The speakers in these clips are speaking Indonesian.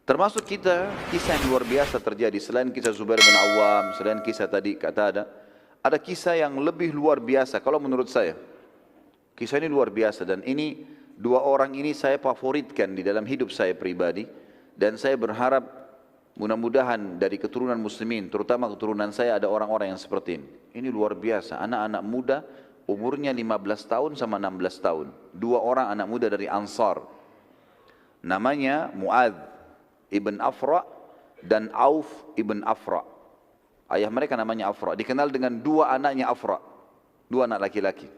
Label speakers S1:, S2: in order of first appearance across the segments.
S1: Termasuk kisah yang luar biasa terjadi. Selain kisah Zubair bin Awam, selain kisah tadi kata ada kisah yang lebih luar biasa kalau menurut saya. Kisah ini luar biasa dan ini dua orang ini saya favoritkan di dalam hidup saya pribadi. Dan saya berharap mudah-mudahan dari keturunan muslimin, terutama keturunan saya ada orang-orang yang seperti ini. Ini luar biasa, anak-anak muda umurnya 15 tahun sama 16 tahun. Dua orang anak muda dari Ansar. Namanya Mu'adz ibn Afra dan Auf ibn Afra. Ayah mereka namanya Afra, dikenal dengan dua anaknya Afra, dua anak laki-laki.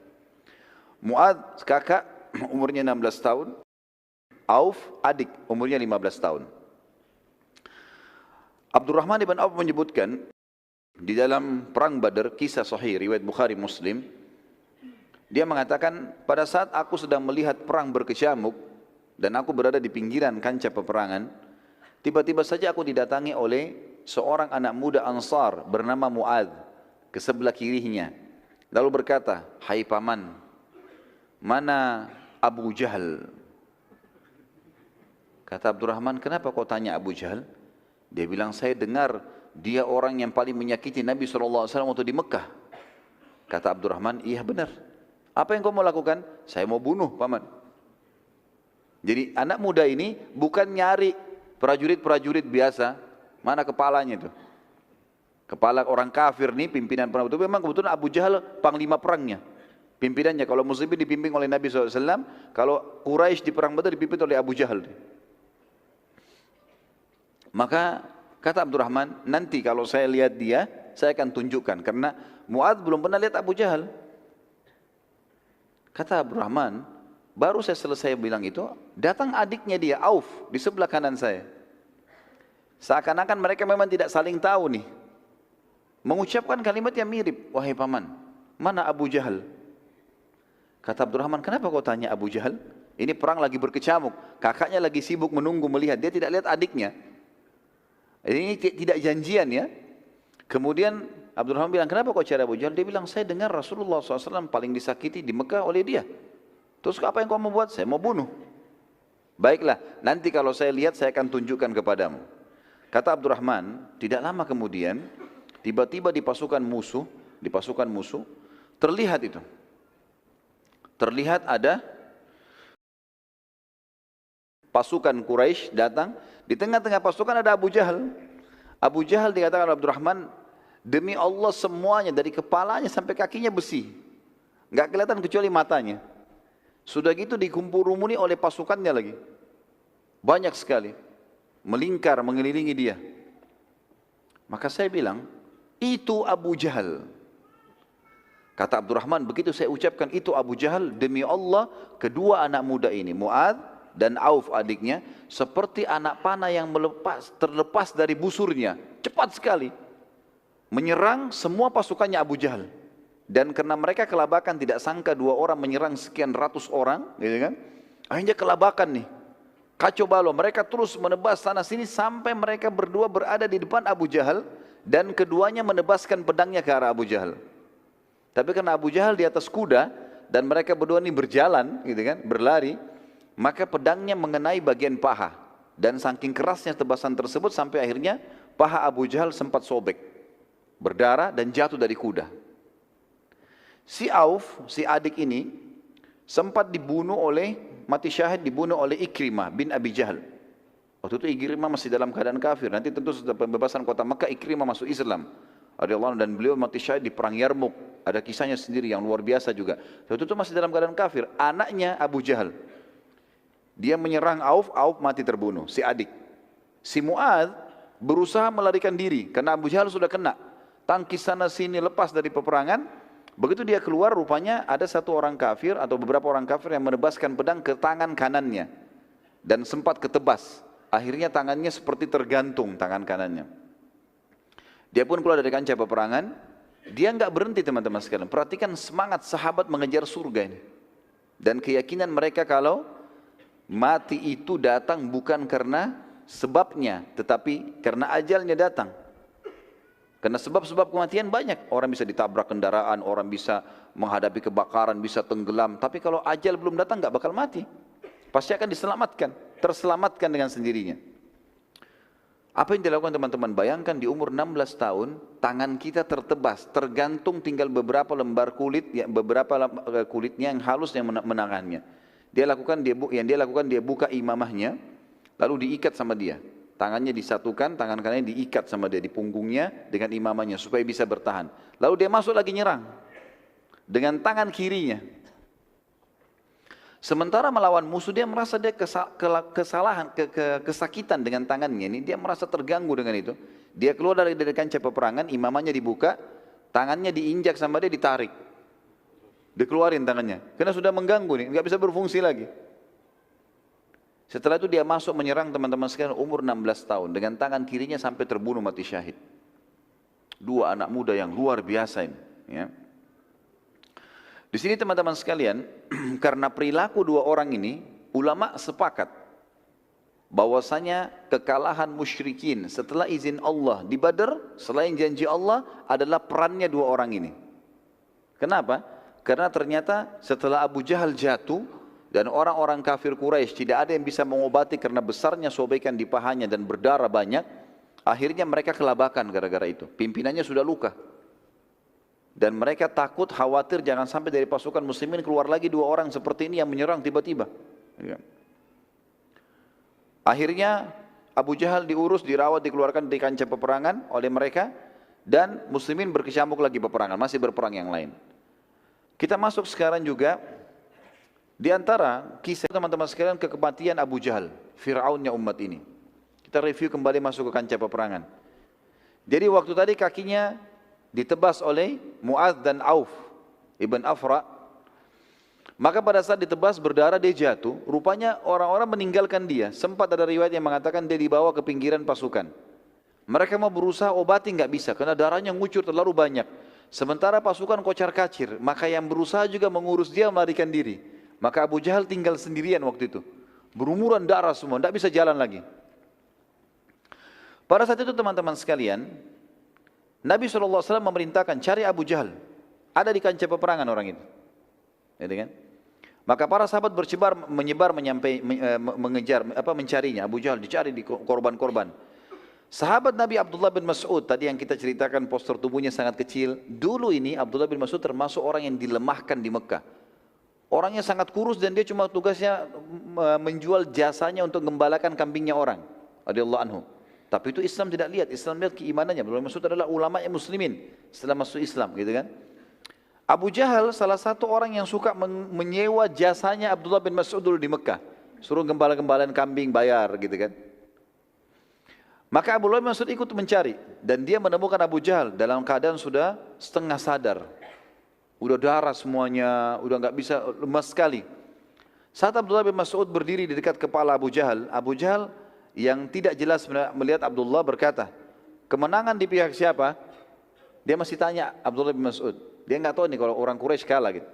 S1: Mu'adz kakak umurnya 16 tahun, Auf adik umurnya 15 tahun. Abdurrahman ibn Auf menyebutkan di dalam perang Badar, kisah sahih riwayat Bukhari Muslim, dia mengatakan pada saat aku sedang melihat perang berkecamuk dan aku berada di pinggiran kancah peperangan, tiba-tiba saja aku didatangi oleh seorang anak muda Ansar bernama Mu'adz ke sebelah kirinya. Lalu berkata, "Hai paman, mana Abu Jahal?" Kata Abdurrahman, "Kenapa kau tanya Abu Jahal?" Dia bilang, "Saya dengar dia orang yang paling menyakiti Nabi SAW waktu di Mekah." Kata Abdurrahman, "Iya benar. Apa yang kau mau lakukan?" "Saya mau bunuh paman." Jadi anak muda ini bukan nyari prajurit-prajurit biasa, mana kepalanya itu? Kepala orang kafir nih, pimpinan perang itu memang kebetulan Abu Jahal panglima perangnya. Pimpinannya, kalau muslimin dipimpin oleh Nabi SAW, kalau Quraisy di perang Badar dipimpin oleh Abu Jahal. Maka kata Abdurrahman, nanti kalau saya lihat dia, saya akan tunjukkan. Karena Mu'adz belum pernah lihat Abu Jahal. Kata Abdurrahman, baru saya selesai bilang itu, datang adiknya dia, Auf, di sebelah kanan saya. Seakan-akan mereka memang tidak saling tahu nih. Mengucapkan kalimat yang mirip, "Wahai paman, mana Abu Jahal?" Kata Abdurrahman, "Kenapa kau tanya Abu Jahal? Ini perang lagi berkecamuk, kakaknya lagi sibuk menunggu melihat, dia tidak lihat adiknya. Ini tidak janjian ya." Kemudian Abdurrahman bilang, "Kenapa kau cari Abu Jahal?" Dia bilang, "Saya dengar Rasulullah SAW paling disakiti di Mekah oleh dia. Terus apa yang kau mau buat?" "Saya mau bunuh." "Baiklah, nanti kalau saya lihat saya akan tunjukkan kepadamu." Kata Abdurrahman, tidak lama kemudian tiba-tiba di pasukan musuh terlihat itu. Terlihat ada pasukan Quraisy datang, di tengah-tengah pasukan ada Abu Jahal. Abu Jahal dikatakan oleh Abdurrahman, demi Allah semuanya dari kepalanya sampai kakinya besi. Enggak kelihatan kecuali matanya. Sudah gitu dikumpul-rumuni oleh pasukannya lagi. Banyak sekali. Melingkar, mengelilingi dia. Maka saya bilang, itu Abu Jahal. Kata Abdurrahman, begitu saya ucapkan itu Abu Jahal, demi Allah kedua anak muda ini, Mu'adz dan Auf adiknya, seperti anak panah yang terlepas dari busurnya, cepat sekali menyerang semua pasukannya Abu Jahal. Dan karena mereka kelabakan, tidak sangka dua orang menyerang sekian ratus orang, gitu kan? Akhirnya kelabakan nih, kacau balau. Mereka terus menebas sana sini sampai mereka berdua berada di depan Abu Jahal dan keduanya menebaskan pedangnya ke arah Abu Jahal. Tapi karena Abu Jahal di atas kuda dan mereka berdua ini berjalan, gitu kan, berlari, maka pedangnya mengenai bagian paha dan saking kerasnya tebasan tersebut sampai akhirnya paha Abu Jahal sempat sobek, berdarah dan jatuh dari kuda. Si Auf, si adik ini sempat mati syahid dibunuh oleh Ikrimah bin Abi Jahal. Waktu itu Ikrimah masih dalam keadaan kafir. Nanti tentu setelah pembebasan kota Makkah, Ikrimah masuk Islam radhiyallahu anhu, dan beliau mati syahid di perang Yarmuk. Ada kisahnya sendiri yang luar biasa juga. Waktu itu masih dalam keadaan kafir. Anaknya Abu Jahal, dia menyerang Auf, Auf mati terbunuh, si adik. Si Mu'adz berusaha melarikan diri karena Abu Jahal sudah kena. Tangkis sana sini, lepas dari peperangan. Begitu dia keluar, rupanya ada satu orang kafir atau beberapa orang kafir yang menebaskan pedang ke tangan kanannya dan sempat ketebas. Akhirnya tangannya seperti tergantung tangan kanannya. Dia pun keluar dari kancah peperangan. Dia enggak berhenti teman-teman sekalian. Perhatikan semangat sahabat mengejar surga ini. Dan keyakinan mereka kalau mati itu datang bukan karena sebabnya, tetapi karena ajalnya datang. Karena sebab-sebab kematian banyak. Orang bisa ditabrak kendaraan, orang bisa menghadapi kebakaran, bisa tenggelam. Tapi kalau ajal belum datang, nggak bakal mati. Pasti akan diselamatkan, terselamatkan dengan sendirinya. Apa yang dilakukan teman-teman? Bayangkan di umur 16 tahun, tangan kita tertebas, tergantung tinggal beberapa lembar kulit, kulitnya yang halus yang menangannya. Yang dia lakukan dia buka imamahnya, lalu diikat sama dia. Tangannya disatukan, tangan kanannya diikat sama dia di punggungnya dengan imamahnya supaya bisa bertahan. Lalu dia masuk lagi nyerang dengan tangan kirinya. Sementara melawan musuh dia merasa dia kesakitan dengan tangannya ini, dia merasa terganggu dengan itu. Dia keluar dari kancah peperangan, imamahnya dibuka, tangannya diinjak sama dia, ditarik, dikeluarin tangannya, karena sudah mengganggu nih, nggak bisa berfungsi lagi. Setelah itu dia masuk menyerang teman-teman sekalian umur 16 tahun dengan tangan kirinya sampai terbunuh mati syahid. Dua anak muda yang luar biasa ini. Ya. Di sini teman-teman sekalian, karena perilaku dua orang ini, ulama sepakat bahwasanya kekalahan musyrikin setelah izin Allah di Badar, selain janji Allah, adalah perannya dua orang ini. Kenapa? Karena ternyata setelah Abu Jahal jatuh dan orang-orang kafir Quraisy tidak ada yang bisa mengobati karena besarnya sobekan di pahanya dan berdarah banyak, akhirnya mereka kelabakan gara-gara itu. Pimpinannya sudah luka. Dan mereka takut, khawatir jangan sampai dari pasukan muslimin keluar lagi dua orang seperti ini yang menyerang tiba-tiba. Akhirnya Abu Jahal diurus, dirawat, dikeluarkan dari kancah peperangan oleh mereka, dan muslimin berkecamuk lagi peperangan, masih berperang yang lain. Kita masuk sekarang juga di antara kisah teman-teman sekalian kematian Abu Jahal, Fir'aunnya umat ini. Kita review kembali masuk ke kancah peperangan. Jadi waktu tadi kakinya ditebas oleh Mu'adz dan Auf ibn Afra. Maka pada saat ditebas berdarah dia jatuh. Rupanya orang-orang meninggalkan dia. Sempat ada riwayat yang mengatakan dia dibawa ke pinggiran pasukan. Mereka mau berusaha obati nggak bisa karena darahnya ngucur terlalu banyak. Sementara pasukan kocar kacir. Maka yang berusaha juga mengurus dia melarikan diri. Maka Abu Jahal tinggal sendirian waktu itu. Berumuran darah semua, tidak bisa jalan lagi. Pada saat itu teman-teman sekalian, Nabi SAW memerintahkan cari Abu Jahal. Ada di kancah peperangan orang itu. Kan? Maka para sahabat menyebar mencarinya. Abu Jahal dicari di korban-korban. Sahabat Nabi Abdullah bin Mas'ud, tadi yang kita ceritakan postur tubuhnya sangat kecil. Dulu ini Abdullah bin Mas'ud termasuk orang yang dilemahkan di Mekah. Orangnya sangat kurus dan dia cuma tugasnya menjual jasanya untuk gembalakan kambingnya orang. Radhiyallahu anhu. Tapi itu Islam tidak lihat, Islam lihat keimanannya. Abdullah bin Mas'ud adalah ulama yang muslimin setelah masuk Islam, gitu kan. Abu Jahal salah satu orang yang suka menyewa jasanya Abdullah bin Mas'ud dulu di Mekah. Suruh gembala-gembalaan kambing, bayar, gitu kan. Maka Abdullah bin Mas'ud ikut mencari dan dia menemukan Abu Jahal dalam keadaan sudah setengah sadar. Udah darah semuanya, udah nggak bisa, lemas sekali. Saat Abdullah bin Mas'ud berdiri di dekat kepala Abu Jahal yang tidak jelas melihat Abdullah berkata, kemenangan di pihak siapa? Dia masih tanya Abdullah bin Mas'ud. Dia nggak tahu nih kalau orang Quraisy kalah gitu.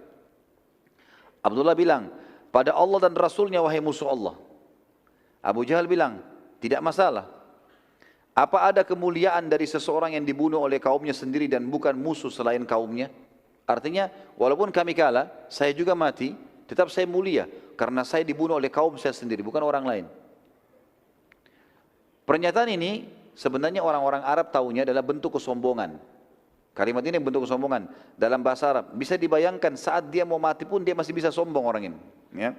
S1: Abdullah bilang, pada Allah dan Rasulnya wahai musuh Allah. Abu Jahal bilang, tidak masalah. Apa ada kemuliaan dari seseorang yang dibunuh oleh kaumnya sendiri dan bukan musuh selain kaumnya? Artinya, walaupun kami kalah, saya juga mati, tetap saya mulia. Karena saya dibunuh oleh kaum saya sendiri, bukan orang lain. Pernyataan ini sebenarnya orang-orang Arab tahunya adalah bentuk kesombongan. Kalimat ini bentuk kesombongan dalam bahasa Arab. Bisa dibayangkan saat dia mau mati pun dia masih bisa sombong orang ini. Ya.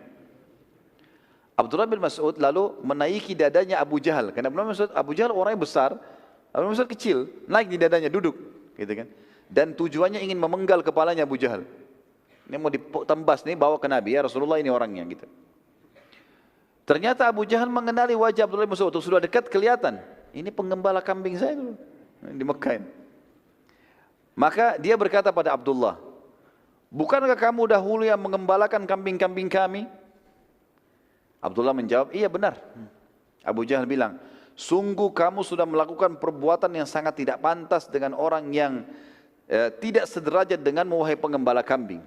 S1: Abdullah bin Mas'ud lalu menaiki dadanya Abu Jahal. Karena Abu Jahal orangnya besar, Abu Mas'ud kecil, naik di dadanya, duduk, gitu kan. Dan tujuannya ingin memenggal kepalanya Abu Jahal. Ini mau ditembas nih, bawa ke Nabi, ya Rasulullah ini orangnya, gitu. Ternyata Abu Jahal mengenali wajah Abdullah bin Mas'ud, sudah dekat kelihatan. Ini penggembala kambing saya dulu di Mekah ini. Maka dia berkata pada Abdullah, bukankah kamu dahulu yang mengembalakan kambing-kambing kami? Abdullah menjawab, iya benar. Abu Jahal bilang, sungguh kamu sudah melakukan perbuatan yang sangat tidak pantas dengan orang yang tidak sederajat denganmu wahai pengembala kambing.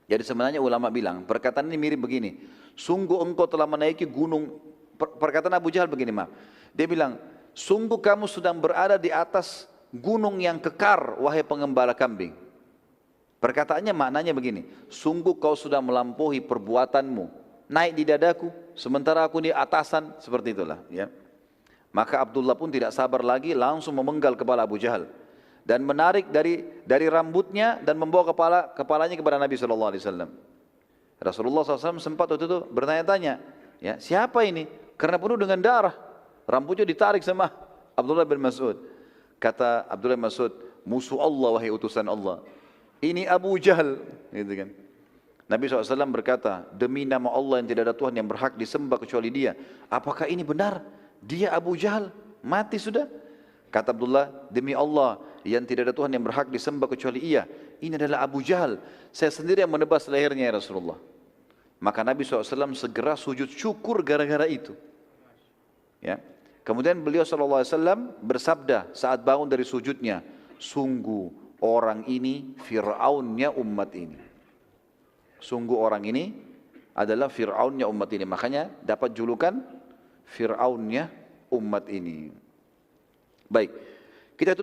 S1: Jadi sebenarnya ulama bilang, perkataan ini mirip begini, sungguh engkau telah menaiki gunung, perkataan Abu Jahal begini maaf. Dia bilang, sungguh kamu sedang berada di atas gunung yang kekar wahai pengembala kambing. Perkataannya maknanya begini, sungguh kau sudah melampaui perbuatanmu, naik di dadaku, sementara aku di atasan, seperti itulah. Ya. Maka Abdullah pun tidak sabar lagi, langsung memenggal kepala Abu Jahal dan menarik dari rambutnya dan membawa kepalanya kepada Nabi SAW. Rasulullah SAW sempat waktu itu bertanya-tanya, ya, siapa ini? Karena penuh dengan darah, rambutnya ditarik sama Abdullah bin Mas'ud. Kata Abdullah bin Mas'ud, musuh Allah wahai utusan Allah. Ini Abu Jahal, gitu kan. Nabi SAW berkata, demi nama Allah yang tidak ada Tuhan yang berhak disembah kecuali Dia. Apakah ini benar? Dia Abu Jahal, mati sudah. Kata Abdullah, demi Allah yang tidak ada Tuhan yang berhak disembah kecuali Ia. Ini adalah Abu Jahal. Saya sendiri yang menebas lehernya ya Rasulullah. Maka Nabi SAW segera sujud syukur gara-gara itu. Ya. Kemudian beliau SAW bersabda saat bangun dari sujudnya, sungguh orang ini Fir'aunnya umat ini. Sungguh orang ini adalah Fir'aunnya umat ini. Makanya dapat julukan Fir'aunnya umat ini. Baik.